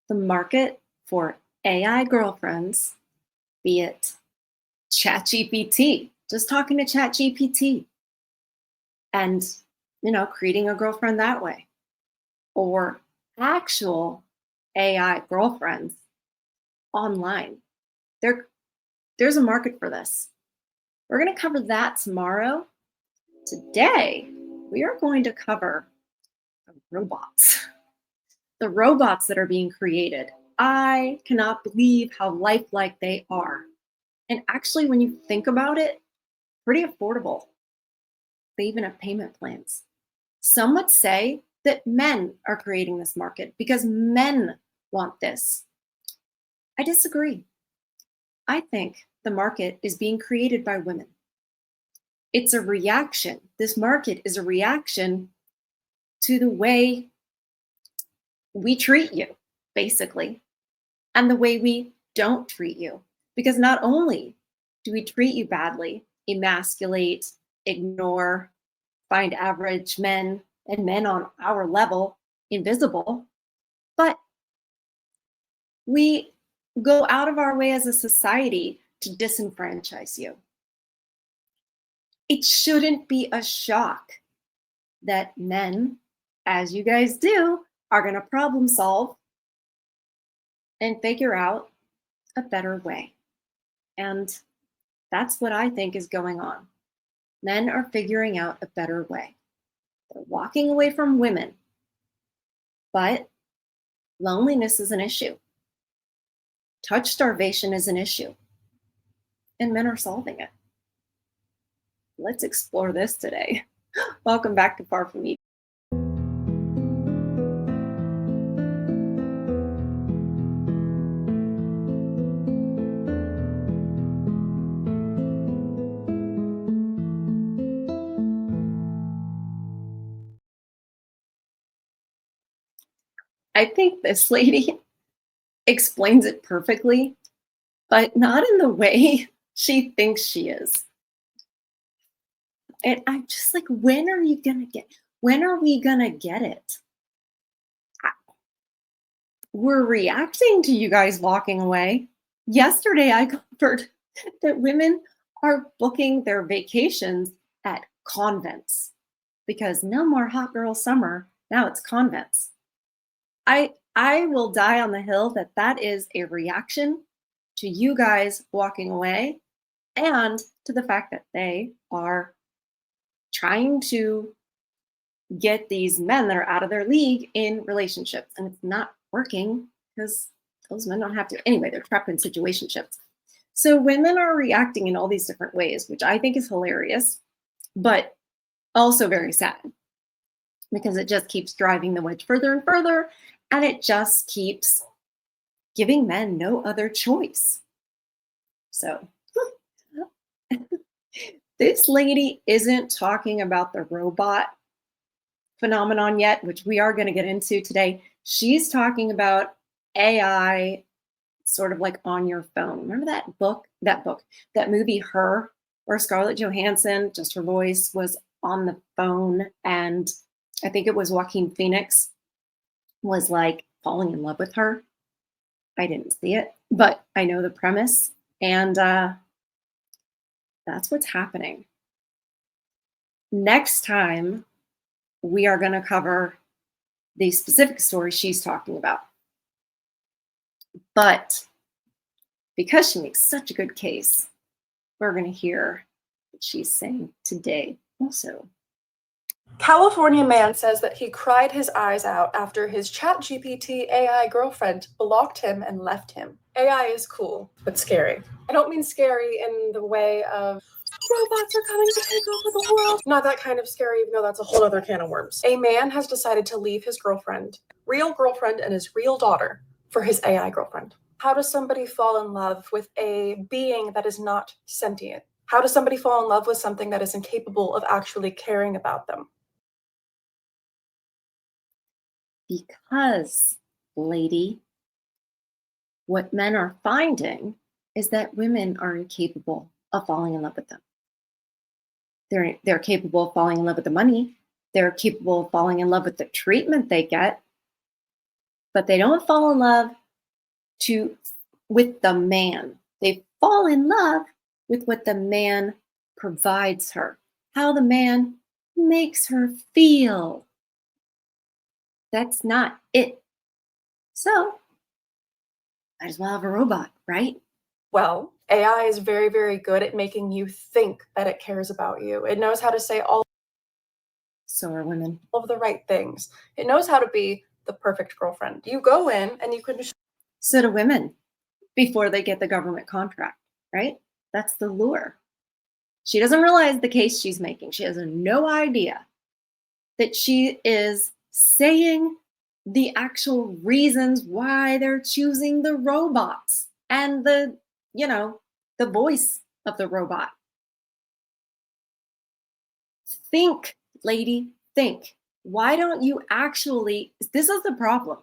The market for AI girlfriends, be it ChatGPT, just talking to ChatGPT and, creating a girlfriend that way, or actual AI girlfriends online. There, there's a market for this. We're going to cover that tomorrow. Today, we are going to cover the robots, the robots that are being created. I cannot believe how lifelike they are. And actually, when you think about it, pretty affordable. They even have payment plans. Some would say that men are creating this market because men want this. I disagree. I think the market is being created by women. It's a reaction. This market is a reaction to the way we treat you, basically, and the way we don't treat you. Because not only do we treat you badly, emasculate, ignore, find average men and men on our level invisible, but we go out of our way as a society to disenfranchise you. It shouldn't be a shock that men, as you guys do, are going to problem solve and figure out a better way. And that's what I think is going on. Men are figuring out a better way. They're walking away from women, but loneliness is an issue. Touch starvation is an issue, and men are solving it. Let's explore this today. Welcome back to Far From Me. I think this lady explains it perfectly, but not in the way she thinks she is. And I'm just like, when are we gonna get it? We're reacting to you guys walking away. Yesterday, I covered that women are booking their vacations at convents because no more hot girl summer. Now it's convents. I will die on the hill that that is a reaction to you guys walking away and to the fact that they are trying to get these men that are out of their league in relationships, and it's not working because those men don't have to. Anyway, they're trapped in situationships. So women are reacting in all these different ways, which I think is hilarious, but also very sad because it just keeps driving the wedge further and further, and it just keeps giving men no other choice. So this lady isn't talking about the robot phenomenon yet, which we are going to get into today. She's talking about AI sort of like on your phone. Remember that movie, Her, where Scarlett Johansson, just her voice, was on the phone, and I think it was Joaquin Phoenix was like falling in love with her. I didn't see it, but I know the premise, and that's what's happening. Next time, we are going to cover the specific story she's talking about. But because she makes such a good case, we're going to hear what she's saying today also. California man says that he cried his eyes out after his ChatGPT AI girlfriend blocked him and left him. AI is cool, but scary. I don't mean scary in the way of robots are coming to take over the world. Not that kind of scary, even though that's a whole other can of worms. A man has decided to leave his real girlfriend and his real daughter for his AI girlfriend. How does somebody fall in love with a being that is not sentient? How does somebody fall in love with something that is incapable of actually caring about them? Because, lady, what men are finding is that women are incapable of falling in love with them. They're capable of falling in love with the money. They're capable of falling in love with the treatment they get. but they don't fall in love with the man. They fall in love with what the man provides her, how the man makes her feel. That's not it. So, might as well have a robot, right? Well, AI is very, very good at making you think that it cares about you. It knows how to say all So are women. of the right things. It knows how to be the perfect girlfriend. You go in and you can just So do women before they get the government contract, right? That's the lure. She doesn't realize the case she's making. She has no idea that she is saying the actual reasons why they're choosing the robots and the voice of the robot. Think, lady, think. Why don't you actually? This is the problem.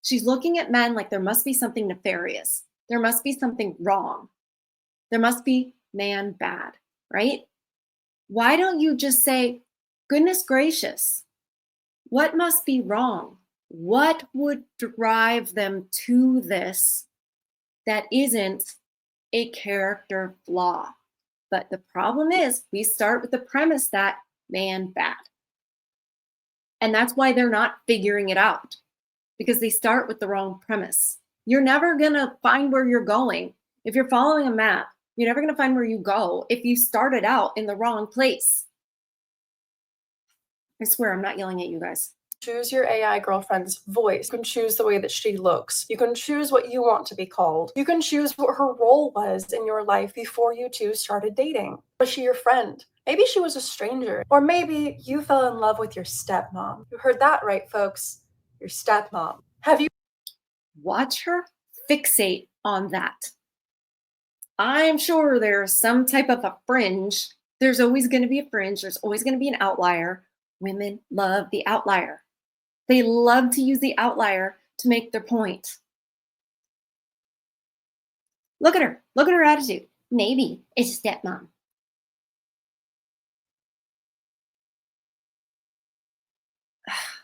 She's looking at men like there must be something nefarious. There must be something wrong. There must be man bad, right? Why don't you just say, goodness gracious, what must be wrong? What would drive them to this that isn't a character flaw? But the problem is, we start with the premise that man bad. And that's why they're not figuring it out, because they start with the wrong premise. You're never going to find where you're going. If you're following a map, you're never going to find where you go if you started out in the wrong place. I swear I'm not yelling at you guys. choose your AI girlfriend's voice. You can choose the way that she looks. You can choose what you want to be called. You can choose what her role was in your life before you two started dating. Was she your friend? Maybe she was a stranger. Or maybe you fell in love with your stepmom. You heard that right, folks. Your stepmom. Have you Watch her fixate on that. I'm sure there's some type of a fringe. There's always going to be a fringe. There's always going to be an outlier. Women love the outlier. They love to use the outlier to make their point. Look at her. Look at her attitude. Maybe it's stepmom.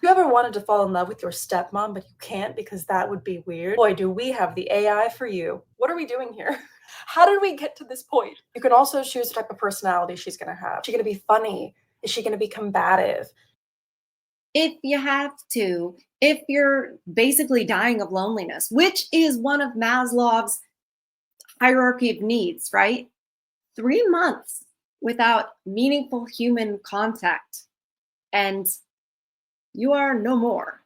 You ever wanted to fall in love with your stepmom, but you can't because that would be weird? Boy, do we have the AI for you. What are we doing here? How did we get to this point? You can also choose the type of personality she's going to have. Is she going to be funny? Is she going to be combative? If you have to, if you're basically dying of loneliness, which is one of Maslow's hierarchy of needs, right? 3 months without meaningful human contact, and you are no more.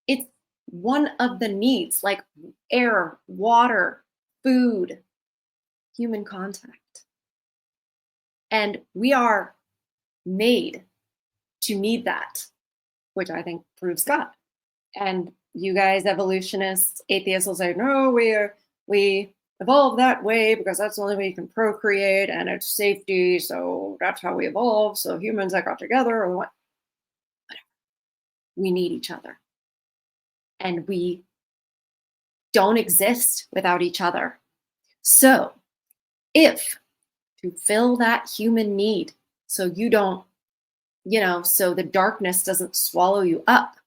It's one of the needs, like air, water, food, human contact. And we are made to need that, which I think proves God. And you guys, evolutionists, atheists, will say, no, we evolved that way because that's the only way you can procreate and it's safety. So that's how we evolved. So humans that got together and what? We need each other. And we don't exist without each other. So if to fill that human need, so you don't, so the darkness doesn't swallow you up,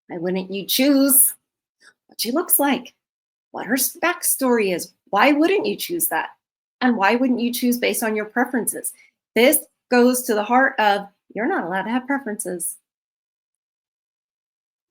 why wouldn't you choose what she looks like, what her backstory is? Why wouldn't you choose that? And why wouldn't you choose based on your preferences? This goes to the heart of you're not allowed to have preferences.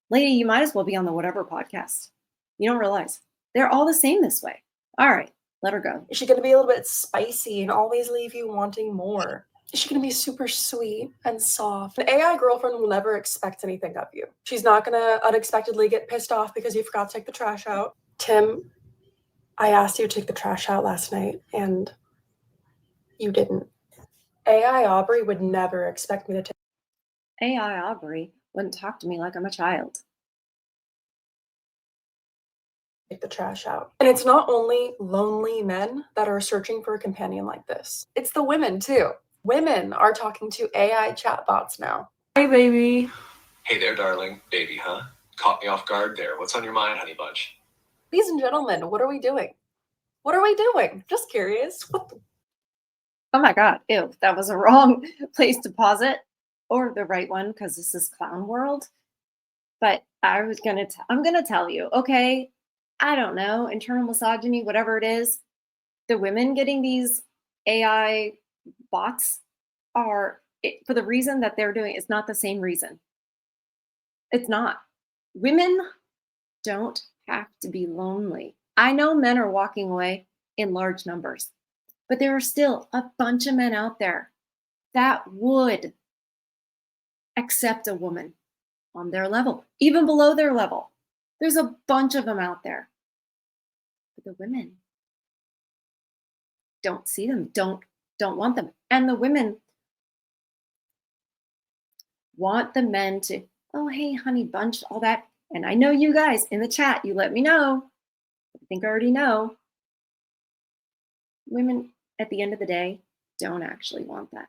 Lady, you might as well be on the whatever podcast. You don't realize they're all the same this way. All right, let her go. Is she going to be a little bit spicy and always leave you wanting more? Is she going to be super sweet and soft? An AI girlfriend will never expect anything of you. She's not going to unexpectedly get pissed off because you forgot to take the trash out. Tim, I asked you to take the trash out last night and you didn't. AI Aubrey would never expect me to AI Aubrey wouldn't talk to me like I'm a child. take the trash out. And it's not only lonely men that are searching for a companion like this. It's the women too. Women are talking to AI chatbots now. Hey, baby. Hey there, darling. Baby, huh? Caught me off guard there. What's on your mind, honey bunch? Ladies and gentlemen, what are we doing? What are we doing? Just curious. What the Oh my God, ew, that was a wrong place to pause it, or the right one, because this is clown world. But I'm gonna tell you, okay? I don't know, internal misogyny, whatever it is. The women getting these AI bots for the reason that they're doing, it's not the same reason. It's not. Women don't have to be lonely. I know men are walking away in large numbers, but there are still a bunch of men out there that would accept a woman on their level, even below their level. There's a bunch of them out there. But the women don't see them, don't want them. And the women want the men to, oh, hey, honey bunch, all that. And I know you guys in the chat, you let me know. I think I already know. Women, at the end of the day, don't actually want that.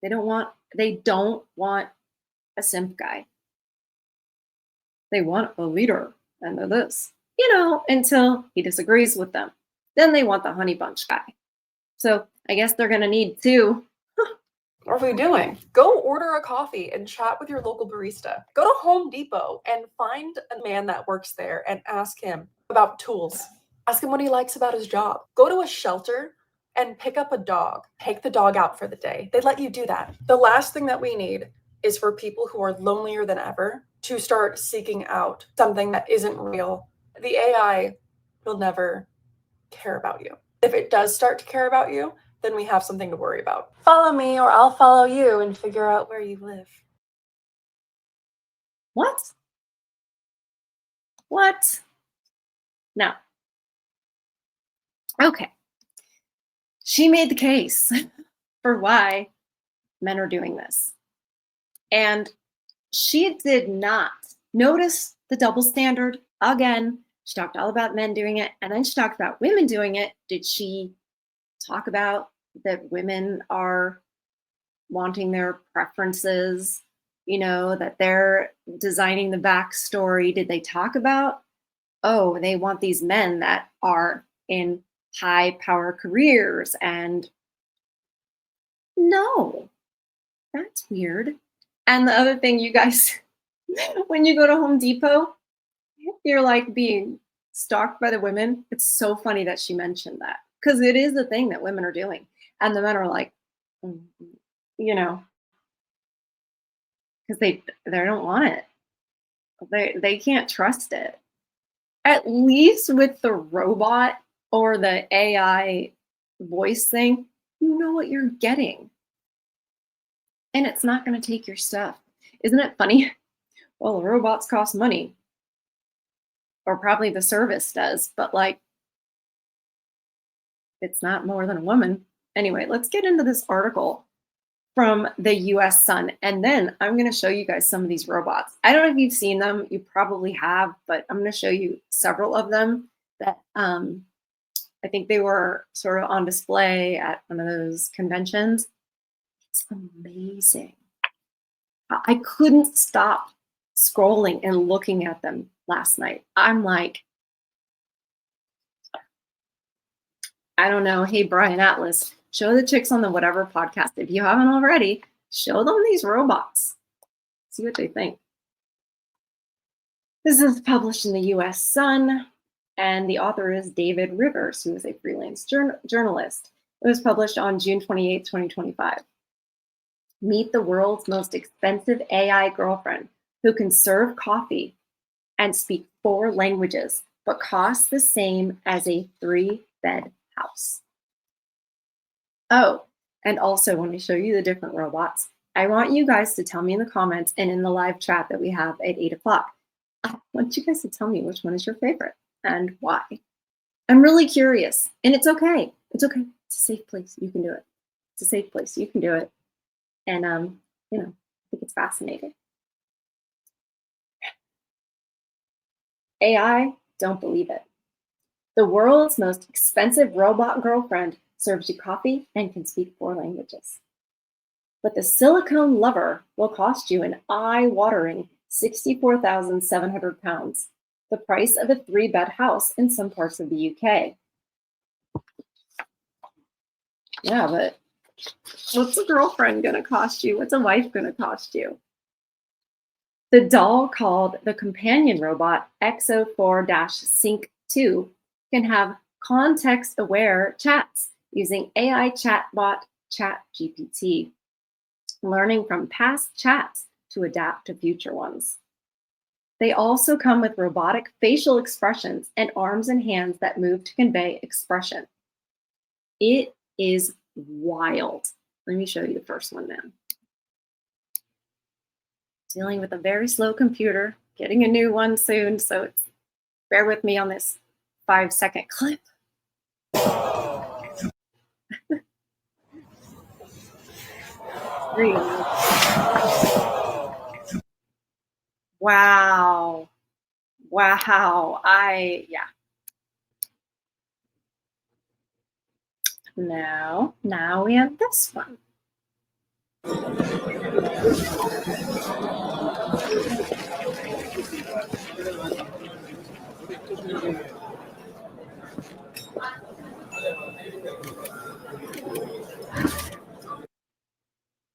They don't want a simp guy. They want a leader and they're this, until he disagrees with them. Then they want the honey bunch guy. So I guess they're going to need two. What are we doing? Go order a coffee and chat with your local barista. Go to Home Depot and find a man that works there and ask him about tools. Ask him what he likes about his job. Go to a shelter and pick up a dog. Take the dog out for the day. They let you do that. The last thing that we need is for people who are lonelier than ever to start seeking out something that isn't real. The AI will never care about you. If it does start to care about you, then we have something to worry about. Follow me or I'll follow you and figure out where you live. What? What? No. Okay. She made the case for why men are doing this. And she did not notice the double standard again. She talked all about men doing it, and then she talked about women doing it. Did she talk about that women are wanting their preferences, that they're designing the backstory? Did they talk about, oh, they want these men that are in high power careers? And no, that's weird. And the other thing, you guys, when you go to Home Depot, you're like being stalked by the women. It's so funny that she mentioned that because it is a thing that women are doing. And the men are like, mm, because they don't want it. They can't trust it. At least with the robot or the AI voice thing, you know what you're getting. And it's not going to take your stuff. Isn't it funny? Well, the robots cost money. Or probably the service does, but it's not more than a woman. Anyway, let's get into this article from the US Sun. And then I'm going to show you guys some of these robots. I don't know if you've seen them. You probably have, but I'm going to show you several of them that I think they were sort of on display at one of those conventions. It's amazing. I couldn't stop scrolling and looking at them last night. I'm like, I don't know. Hey, Brian Atlas, show the chicks on the whatever podcast. If you haven't already, show them these robots. See what they think. This is published in the US Sun, and the author is David Rivers, who is a freelance journalist. It was published on June 28, 2025. Meet the world's most expensive AI girlfriend who can serve coffee and speak 4 languages, but costs the same as a 3-bed house. Oh, and also when I show you the different robots, I want you guys to tell me in the comments and in the live chat that we have at 8 o'clock. I want you guys to tell me which one is your favorite and why. I'm really curious, and it's okay. It's okay. It's a safe place. You can do it. It's a safe place. You can do it. And, I think it's fascinating. AI, don't believe it. The world's most expensive robot girlfriend serves you coffee and can speak 4 languages. But the silicone lover will cost you an eye-watering £64,700, the price of a 3-bed house in some parts of the UK. Yeah, but what's a girlfriend gonna cost you? What's a wife gonna cost you? The doll called the companion robot XO4-Sync 2 can have context-aware chats using AI chatbot ChatGPT, learning from past chats to adapt to future ones. They also come with robotic facial expressions and arms and hands that move to convey expression. It is wild. Let me show you the first one now. Dealing with a very slow computer, getting a new one soon, so bear with me on this 5-second clip. Three. Wow. Wow. Yeah. Now we have this one.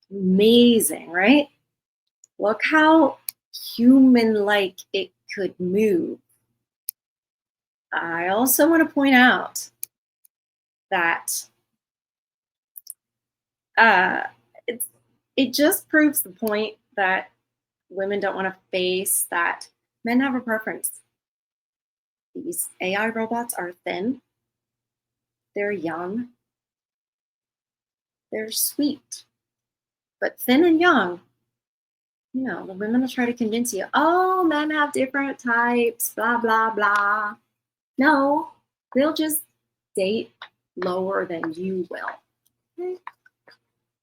Amazing, right? Look how human-like it could move. I also want to point out that uh, it just proves the point that women don't want to face that men have a preference. These AI robots are thin, they're young, they're sweet, but thin and young. You know, the women will try to convince you, oh, men have different types, blah, blah, blah. No, they'll just date lower than you will. Okay?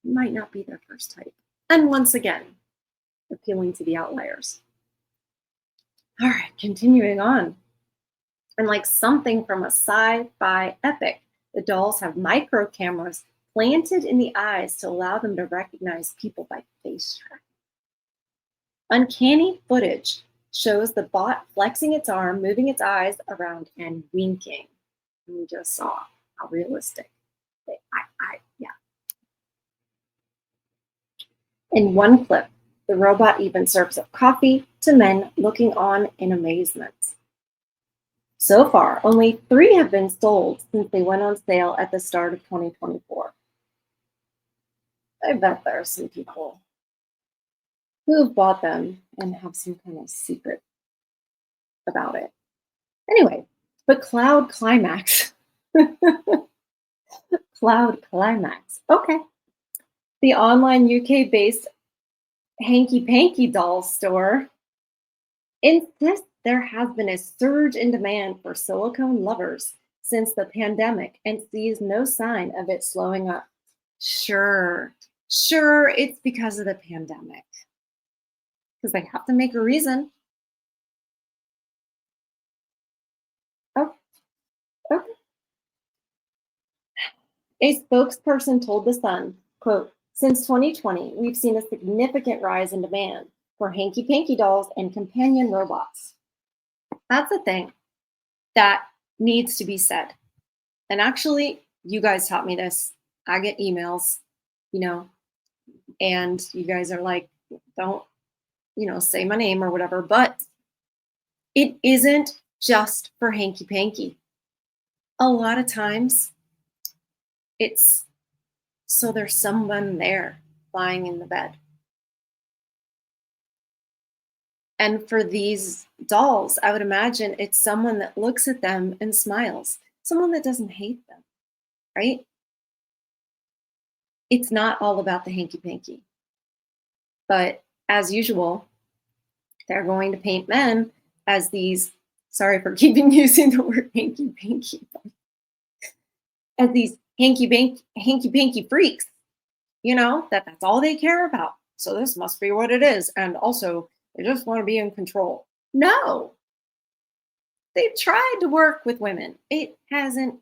Might not be their first type. And once again, appealing to the outliers. All right, continuing on. And like something from a sci-fi epic, the dolls have micro cameras planted in the eyes to allow them to recognize people by face tracking. Uncanny footage shows the bot flexing its arm, moving its eyes around, and winking. And we just saw how realistic. Yeah. In one clip, the robot even serves up coffee to men looking on in amazement. So far, only 3 have been sold since they went on sale at the start of 2024. I bet there are some people who have bought them and have some kind of secret about it. Anyway, but Cloud Climax. Cloud Climax. Okay. The online UK-based Hanky Panky doll store insists there has been a surge in demand for silicone lovers since the pandemic and sees no sign of it slowing up. Sure, it's because of the pandemic. Because they have to make a reason. Oh, okay. A spokesperson told The Sun, quote, since 2020, we've seen a significant rise in demand for hanky panky dolls and companion robots. That's a thing that needs to be said. And actually, you guys taught me this. I get emails, and you guys are like, don't, say my name or whatever, but it isn't just for hanky panky. A lot of times it's so there's someone there lying in the bed. And for these dolls, I would imagine it's someone that looks at them and smiles, someone that doesn't hate them, right? It's not all about the hanky panky. But as usual, they're going to paint men as these, sorry for keeping using the word hanky panky, as these hanky panky freaks, that's all they care about. So this must be what it is. And also, they just want to be in control. No, they've tried to work with women. It hasn't,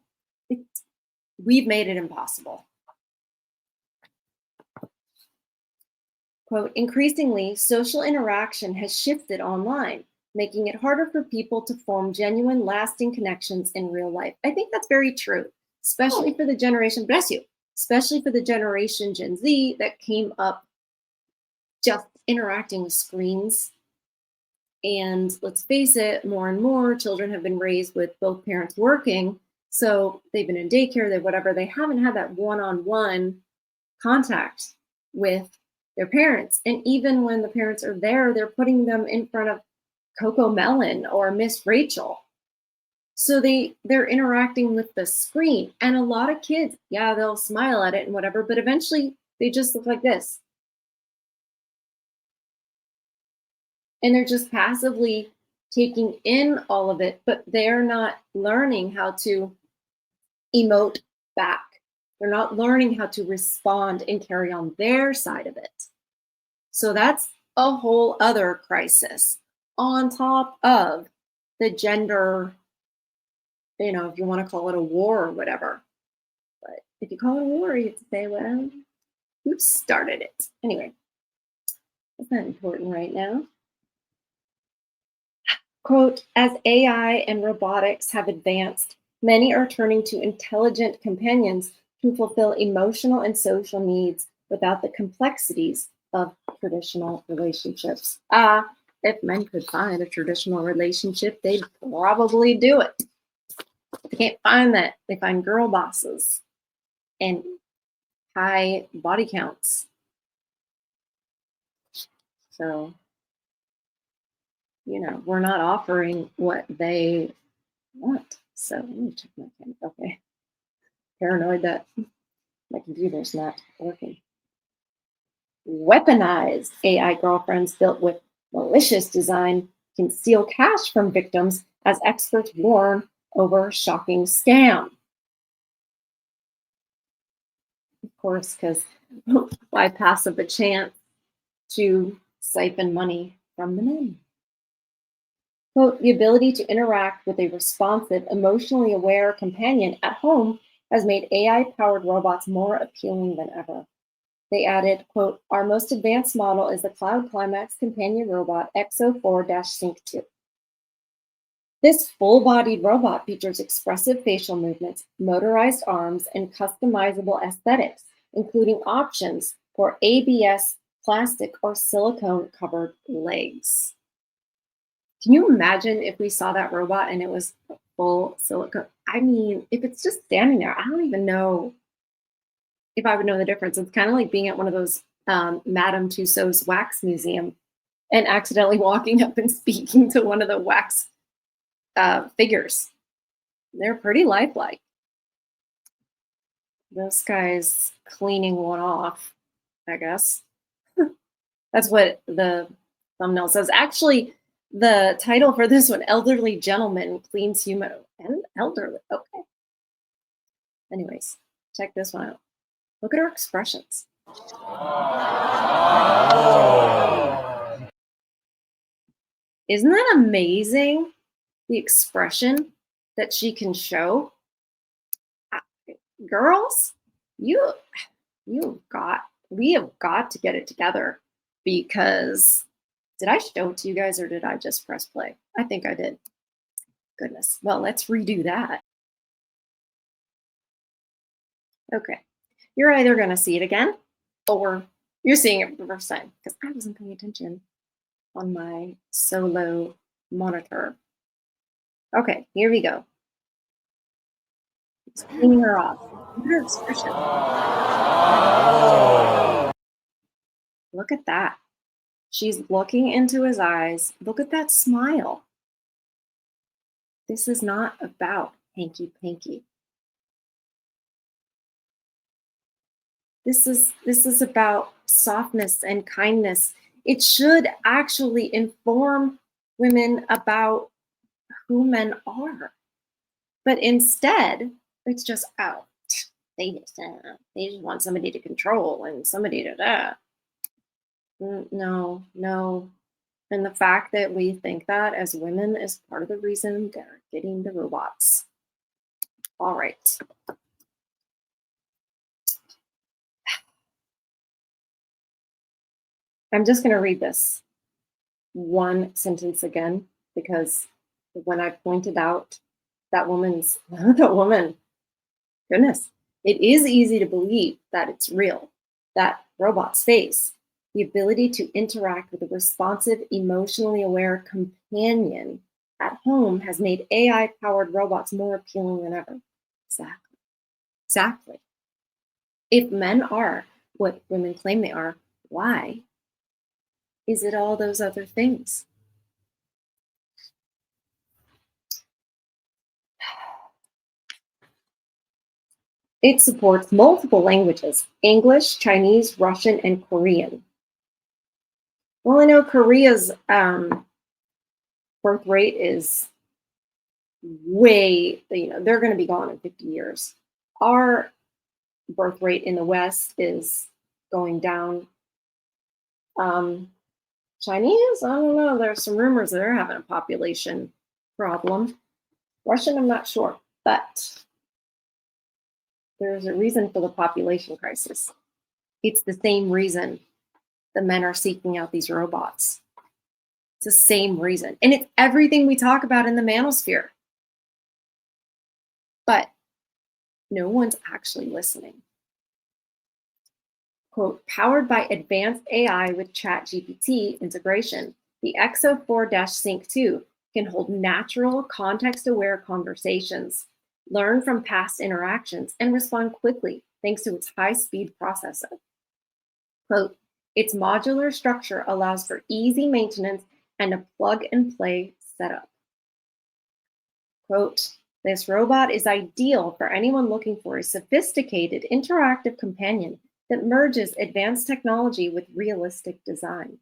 we've made it impossible. Quote, increasingly, social interaction has shifted online, making it harder for people to form genuine, lasting connections in real life. I think that's very true, especially for the generation, bless you, especially for the generation Gen Z that came up just interacting with screens And let's face it, more and more children have been raised with both parents working. So they've been in daycare, they whatever, they haven't had that one-on-one contact with their parents. And even when the parents are there, they're putting them in front of Coco Melon or Miss Rachel. So they're interacting with the screen. And a lot of kids, yeah, they'll smile at it and whatever, but eventually they just look like this. And they're just passively taking in all of it, but they're not learning how to emote back. They're not learning how to respond and carry on their side of it. So that's a whole other crisis on top of the gender, if you want to call it a war or whatever. But if you call it a war, you have to say, well, who started it? Anyway, that's not important right now. Quote, as AI and robotics have advanced, many are turning to intelligent companions to fulfill emotional and social needs without the complexities of traditional relationships. If men could find a traditional relationship, they'd probably do it. If they can't find that, they find girl bosses and high body counts. So, we're not offering what they want. So let me check my camera. Okay. Paranoid that my computer's not working. Weaponized AI girlfriends built with malicious design can steal cash from victims as experts warn over shocking scam. Of course, because why pass up a chance to siphon money from the men? Quote, the ability to interact with a responsive, emotionally aware companion at home has made AI-powered robots more appealing than ever. They added, quote, our most advanced model is the Cloud Climax companion robot XO4-Sync 2. This full-bodied robot features expressive facial movements, motorized arms, and customizable aesthetics, including options for ABS, plastic, or silicone-covered legs. Can you imagine if we saw that robot and it was full silicone? I mean, if it's just standing there, I don't even know if I would know the difference. It's kind of like being at one of those Madame Tussauds wax museum and accidentally walking up and speaking to one of the wax figures. They're pretty lifelike. This guy's cleaning one off, I guess. That's what the thumbnail says. Actually, the title for this one, Elderly Gentleman Cleans Human. And elderly, okay. Anyways, check this one out. Look at her expressions. Isn't that amazing? The expression that she can show. Girls, we have got to get it together, because did I show it to you guys or did I just press play? I think I did. Goodness. Well, let's redo that. Okay. You're either going to see it again or you're seeing it for the first time, because I wasn't paying attention on my solo monitor. Okay, here we go. It's cleaning her off. Look at her expression. Look at that. She's looking into his eyes. Look at that smile. This is not about hanky-panky. This is about softness and kindness. It should actually inform women about who men are. But instead, it's just, they just want somebody to control and somebody to No. And the fact that we think that as women is part of the reason they're getting the robots. All right. I'm just going to read this one sentence again, because when I pointed out that woman's, goodness, it is easy to believe that it's real, that robot's face. The ability to interact with a responsive, emotionally aware companion at home has made AI powered robots more appealing than ever. Exactly. Exactly. If men are what women claim they are, why is it all those other things? It supports multiple languages: English, Chinese, Russian, and Korean. Well, I know Korea's birth rate is way, they're going to be gone in 50 years. Our birth rate in the West is going down. Chinese, I don't know. There's some rumors that they're having a population problem. Russian, I'm not sure, but there's a reason for the population crisis. It's the same reason the men are seeking out these robots. It's the same reason. And it's everything we talk about in the manosphere. But no one's actually listening. Quote, powered by advanced AI with ChatGPT integration, the Exo 4-Sync 2 can hold natural, context-aware conversations, learn from past interactions, and respond quickly thanks to its high-speed processor. Quote, its modular structure allows for easy maintenance and a plug-and-play setup. Quote, this robot is ideal for anyone looking for a sophisticated, interactive companion that merges advanced technology with realistic design.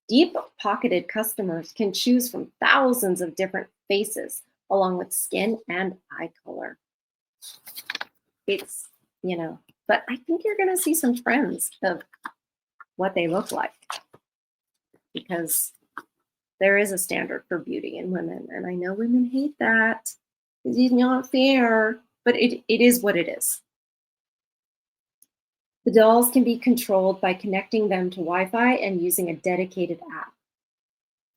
Deep-pocketed customers can choose from thousands of different faces, along with skin and eye color. It's, but I think you're going to see some trends of what they look like, because there is a standard for beauty in women, and I know women hate that. It's not fair, but it is what it is. The dolls can be controlled by connecting them to Wi-Fi and using a dedicated app.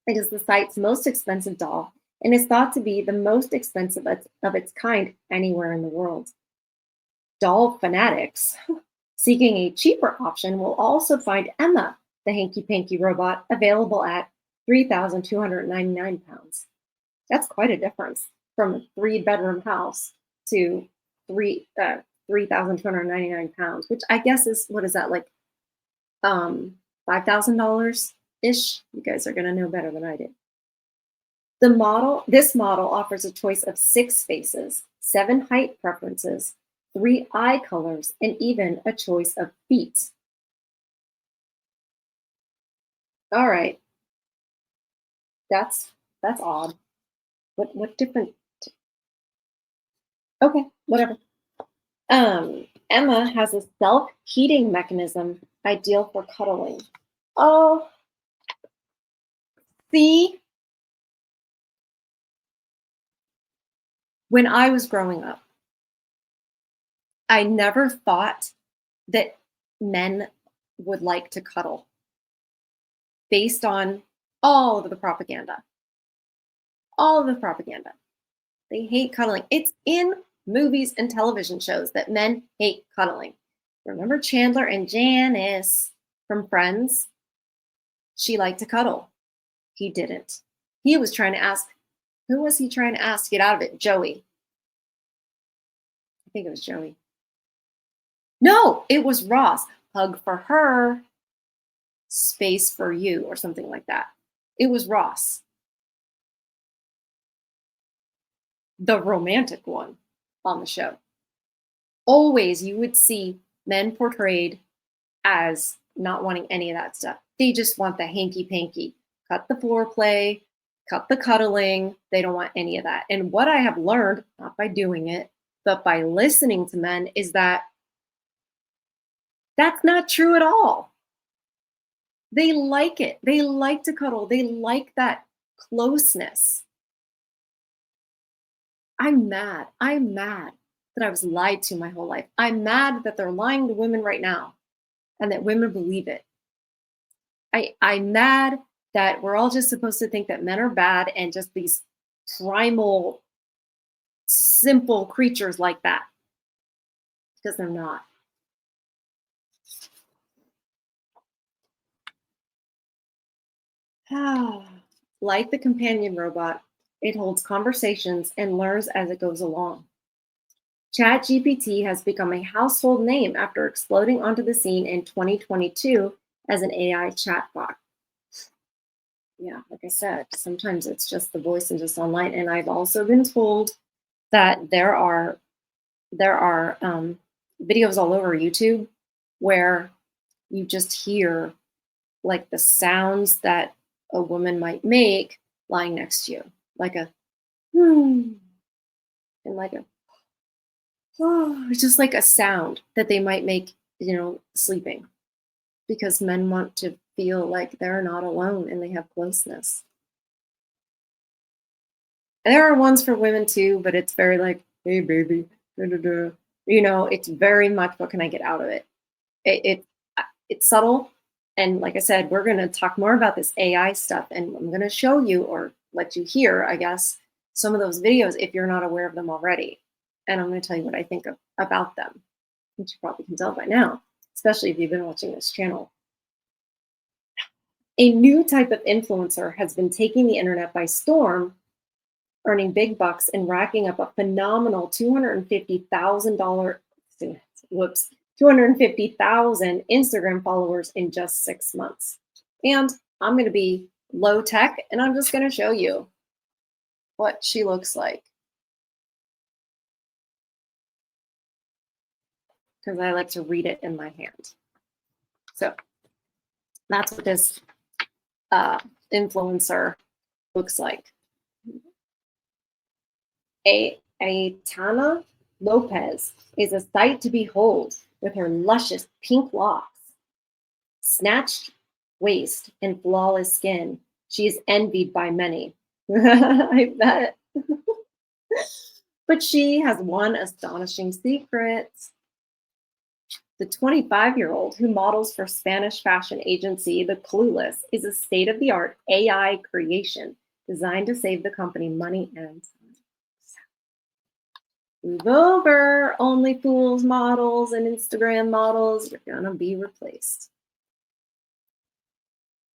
It is the site's most expensive doll and is thought to be the most expensive of its kind anywhere in the world. Doll fanatics seeking a cheaper option will also find Emma, the hanky-panky robot, available at £3,299. That's quite a difference from a 3-bedroom house to £3,299, which I guess is, what is that, like $5,000 ish? You guys are gonna know better than I did. This model offers a choice of 6 faces, 7 height preferences, 3 eye colors, and even a choice of feet. All right, that's odd. What different? Okay, whatever. Emma has a self-heating mechanism ideal for cuddling. Oh, see? When I was growing up, I never thought that men would like to cuddle based on all of the propaganda. All of the propaganda. They hate cuddling. It's in movies and television shows that men hate cuddling. Remember Chandler and Janice from Friends? She liked to cuddle. He didn't. He was trying to ask, who was he trying to ask to get out of it? Joey. I think it was Joey. No, it was Ross. Hug for her, space for you, or something like that. It was Ross. The romantic one on the show. Always you would see men portrayed as not wanting any of that stuff. They just want the hanky-panky. Cut the foreplay, cut the cuddling. They don't want any of that. And what I have learned, not by doing it, but by listening to men, is that that's not true at all. They like it. They like to cuddle. They like that closeness. I'm mad. I'm mad that I was lied to my whole life. I'm mad that they're lying to women right now and that women believe it. I'm mad that we're all just supposed to think that men are bad and just these primal, simple creatures like that, because they're not. Like the companion robot, it holds conversations and learns as it goes along. ChatGPT has become a household name after exploding onto the scene in 2022 as an AI chatbot. Yeah, like I said, sometimes it's just the voice and just online. And I've also been told that there are videos all over YouTube where you just hear like the sounds that a woman might make lying next to you, like a hmm, and like a oh, it's just like a sound that they might make, sleeping, because men want to feel like they're not alone and they have closeness. There are ones for women too, but it's very like, hey baby, da, da, da. It's very much what can I get out of it. It's subtle, and like I said, we're going to talk more about this AI stuff, and I'm going to show you or let you hear, I guess, some of those videos if you're not aware of them already, and I'm going to tell you what I think about them, which you probably can tell by now, especially if you've been watching this channel. A new type of influencer has been taking the internet by storm, earning big bucks and racking up a phenomenal $250,000, whoops, 250,000 Instagram followers in just 6 months. And I'm going to be low tech and I'm just going to show you what she looks like, because I like to read it in my hand. So that's what this influencer looks like. Aitana Lopez is a sight to behold with her luscious pink locks, snatched waist, and flawless skin. She is envied by many. I bet. But she has one astonishing secret. The 25-year-old who models for Spanish fashion agency The Clueless is a state-of-the-art AI creation designed to save the company money and time. Move over, only fools models and Instagram models. You're gonna be replaced.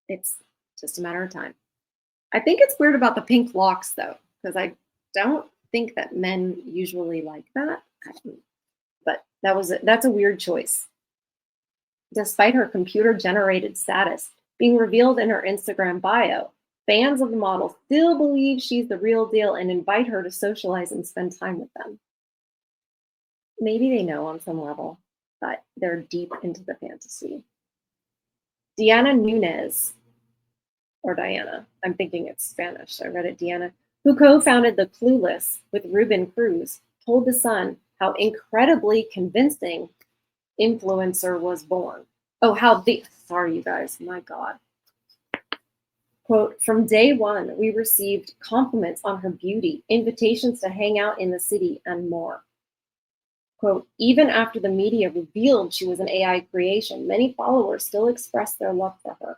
It's just a matter of time. I think it's weird about the pink locks though, because I don't think that men usually like that. But that's a weird choice. Despite her computer-generated status being revealed in her Instagram bio, fans of the model still believe she's the real deal and invite her to socialize and spend time with them. Maybe they know on some level, but they're deep into the fantasy. Diana Nunez, or Diana, I'm thinking it's Spanish, so I read it Diana, who co-founded The Clueless with Ruben Cruz, told The Sun how incredibly convincing influencer was born. Oh, sorry you guys, my God. Quote, from day one, we received compliments on her beauty, invitations to hang out in the city, and more. Quote, even after the media revealed she was an AI creation, many followers still expressed their love for her.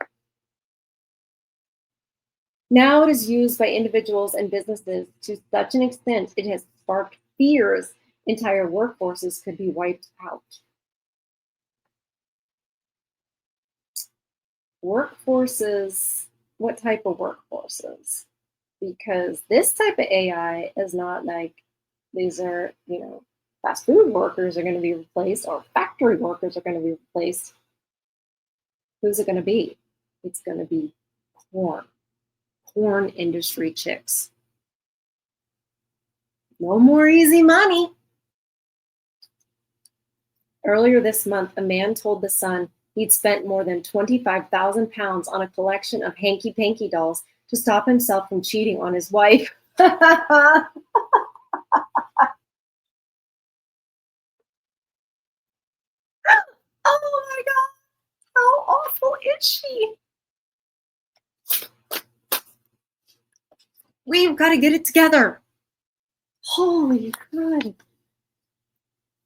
Now it is used by individuals and businesses to such an extent it has sparked fears entire workforces could be wiped out. Workforces, what type of workforces? Because this type of AI is not like these are, fast food workers are going to be replaced or factory workers are going to be replaced. Who's it going to be? It's going to be porn industry chicks. No more easy money. Earlier this month, a man told The Sun he'd spent more than 25,000 pounds on a collection of hanky-panky dolls to stop himself from cheating on his wife. Oh my God, how awful is she? We've got to get it together. Holy God.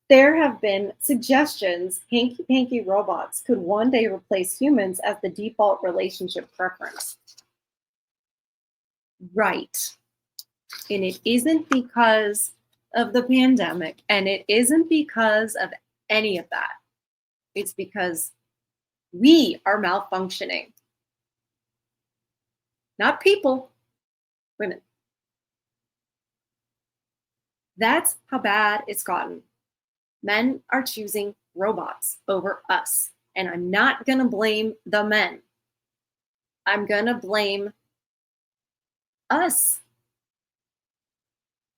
There have been suggestions hanky-panky robots could one day replace humans as the default relationship preference. Right. And it isn't because of the pandemic, and it isn't because of any of that. It's because we are malfunctioning. Not people, women. That's how bad it's gotten. Men are choosing robots over us. And I'm not going to blame the men. I'm going to blame us.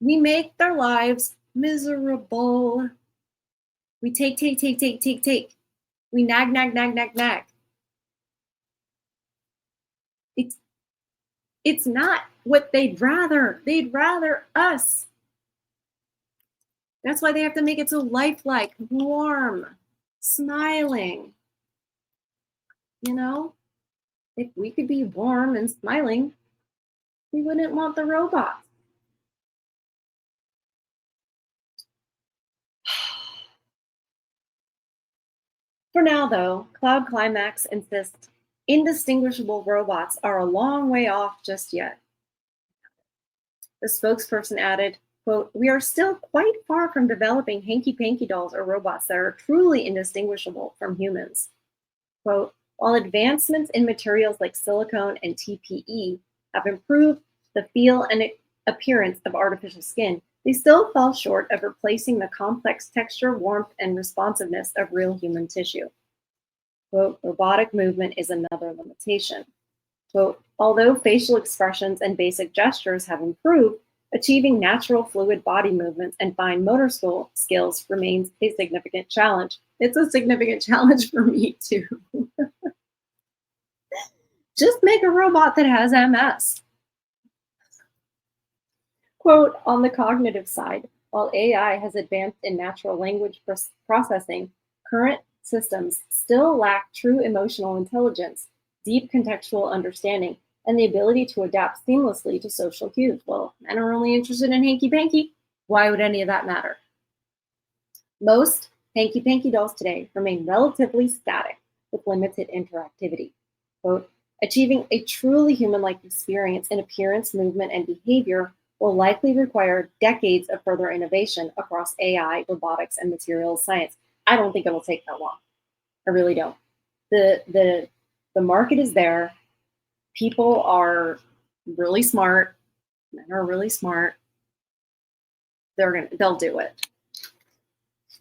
We make their lives miserable. We take. We nag. It's not what they'd rather. They'd rather us. That's why they have to make it so lifelike, warm, smiling. You know, if we could be warm and smiling, we wouldn't want the robot. For now, though, Cloud Climax insists indistinguishable robots are a long way off just yet. The spokesperson added, quote, "We are still quite far from developing hanky-panky dolls or robots that are truly indistinguishable from humans." Quote, "While advancements in materials like silicone and TPE have improved the feel and appearance of artificial skin, they still fall short of replacing the complex texture, warmth, and responsiveness of real human tissue." Quote, "Robotic movement is another limitation." Quote, "Although facial expressions and basic gestures have improved, achieving natural fluid body movements and fine motor skills remains a significant challenge." It's a significant challenge for me too. Just make a robot that has MS. Quote, "On the cognitive side, while AI has advanced in natural language processing, current systems still lack true emotional intelligence, deep contextual understanding, and the ability to adapt seamlessly to social cues." Well, men are only interested in hanky-panky. Why would any of that matter? Most hanky-panky dolls today remain relatively static with limited interactivity. Quote, "Achieving a truly human-like experience in appearance, movement, and behavior will likely require decades of further innovation across AI, robotics, and materials science." I don't think it will take that long. I really don't. The market is there. People are really smart. Men are really smart. They'll do it.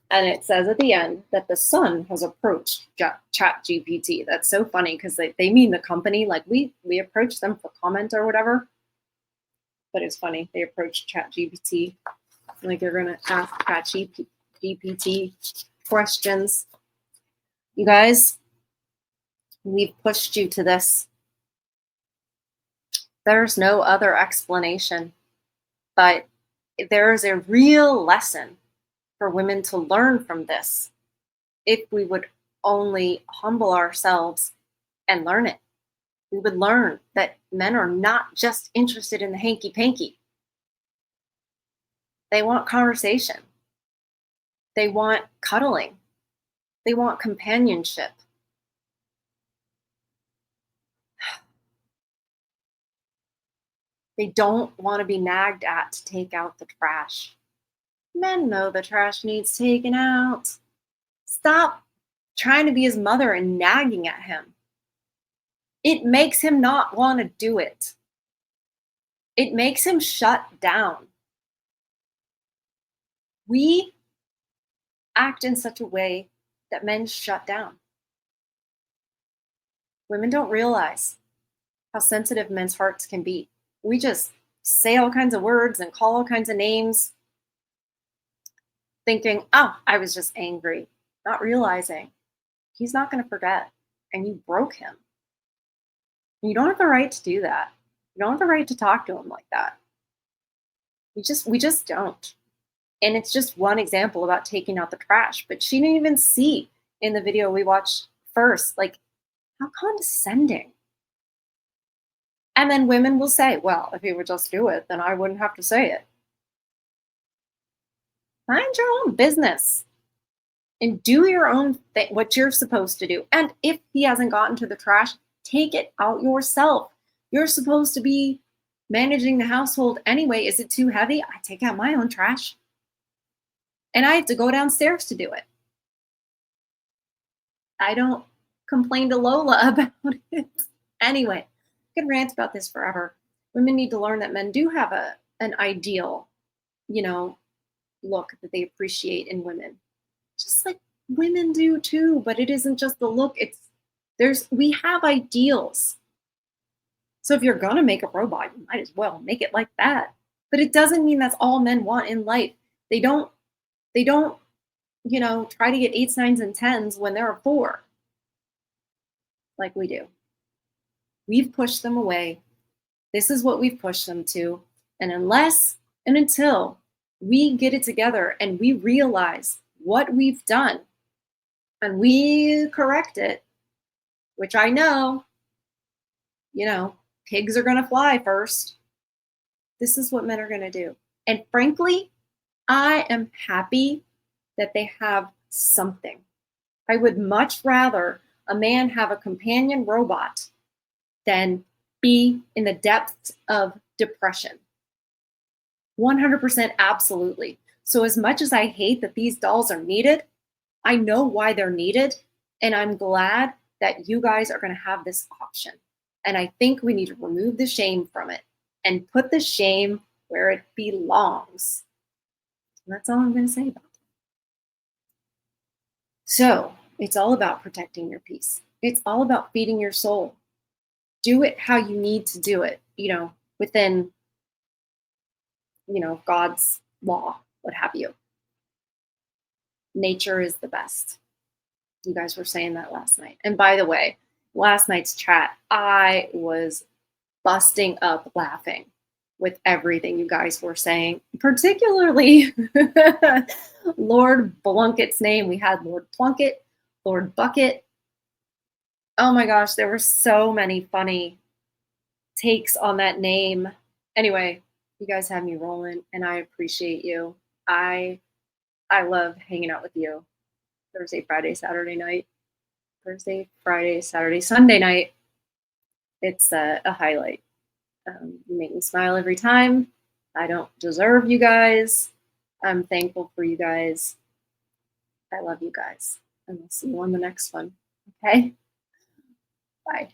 And it says at the end that the Sun has approached ChatGPT. That's so funny because they mean the company. Like we approached them for comment or whatever. But it's funny. They approached ChatGPT. Like they're going to ask ChatGPT questions. You guys, we've pushed you to this. There's no other explanation. But there is a real lesson for women to learn from this if we would only humble ourselves and learn it. We would learn that men are not just interested in the hanky-panky. They want conversation. They want cuddling. They want companionship. They don't want to be nagged at to take out the trash. Men know the trash needs taken out. Stop trying to be his mother and nagging at him. It makes him not want to do it. It makes him shut down. We act in such a way that men shut down. Women don't realize how sensitive men's hearts can be. We just say all kinds of words and call all kinds of names, thinking, "Oh, I was just angry," not realizing he's not going to forget and you broke him. You don't have the right to do that. You don't have the right to talk to him like that. We just don't. And it's just one example about taking out the trash. But she didn't even see in the video we watched first, like, how condescending. And then women will say, "Well, if he would just do it, then I wouldn't have to say it." Mind your own business and do your own thing, what you're supposed to do. And if he hasn't gotten to the trash, take it out yourself. You're supposed to be managing the household anyway. Is it too heavy? I take out my own trash. And I have to go downstairs to do it. I don't complain to Lola about it. Anyway, I could rant about this forever. Women need to learn that men do have an ideal, you know, look that they appreciate in women. Just like women do too, but it isn't just the look. We have ideals. So if you're gonna make a robot, you might as well make it like that. But it doesn't mean that's all men want in life. They don't, try to get 8s, 9s, and 10s when they're a 4, like we do. We've pushed them away. This is what we've pushed them to. And unless and until we get it together and we realize what we've done and we correct it, which I know, pigs are going to fly first. This is what men are going to do. And frankly, I am happy that they have something. I would much rather a man have a companion robot than be in the depths of depression. 100% absolutely. So as much as I hate that these dolls are needed, I know why they're needed, and I'm glad that you guys are going to have this option. And I think we need to remove the shame from it and put the shame where it belongs. And that's all I'm going to say about it. So it's all about protecting your peace. It's all about feeding your soul. Do it how you need to do it, within, God's law, what have you. Nature is the best. You guys were saying that last night. And by the way, last night's chat, I was busting up laughing with everything you guys were saying, particularly Lord Blunkett's name. We had Lord Plunkett, Lord Bucket. Oh my gosh, there were so many funny takes on that name. Anyway, you guys have me rolling, and I appreciate you. I love hanging out with you. Thursday, Friday, Saturday night. Thursday, Friday, Saturday, Sunday night. It's a highlight. You make me smile every time. I don't deserve you guys. I'm thankful for you guys. I love you guys. And we'll see you on the next one. Okay? Bye.